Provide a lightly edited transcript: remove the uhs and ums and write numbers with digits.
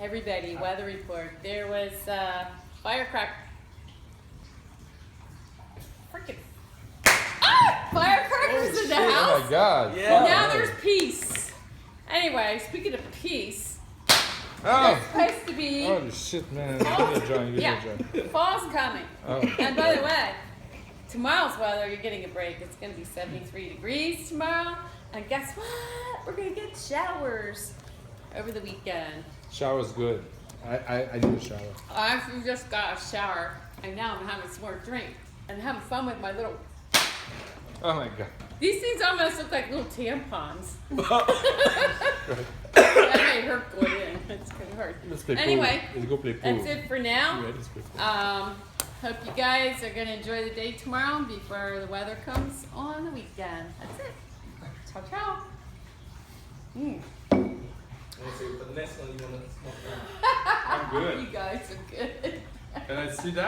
Everybody, weather report. There was firecrackers in the house. Oh my God! Yeah. Now there's peace. Anyway, speaking of peace, Oh! it's supposed to be Oh shit, man! fall's coming. Oh. And by the way, tomorrow's weather, you're getting a break. It's going to be 73 degrees tomorrow. And guess what? We're going to get showers over the weekend. Shower's good. I need a shower. I just got a shower, and now I'm having some more drink and having fun with my little. Oh my God! These things almost look like little tampons. That may hurt going in. It's gonna hurt. Let's play Anyway, pool. Let's go play pool. that's it for now. Yeah, let's play pool. Hope you guys are gonna enjoy the day tomorrow before the weather comes on the weekend. That's it. Ciao, ciao. Want to say for the next one you want to smoke down? I'm good. You guys are good. Can I see that?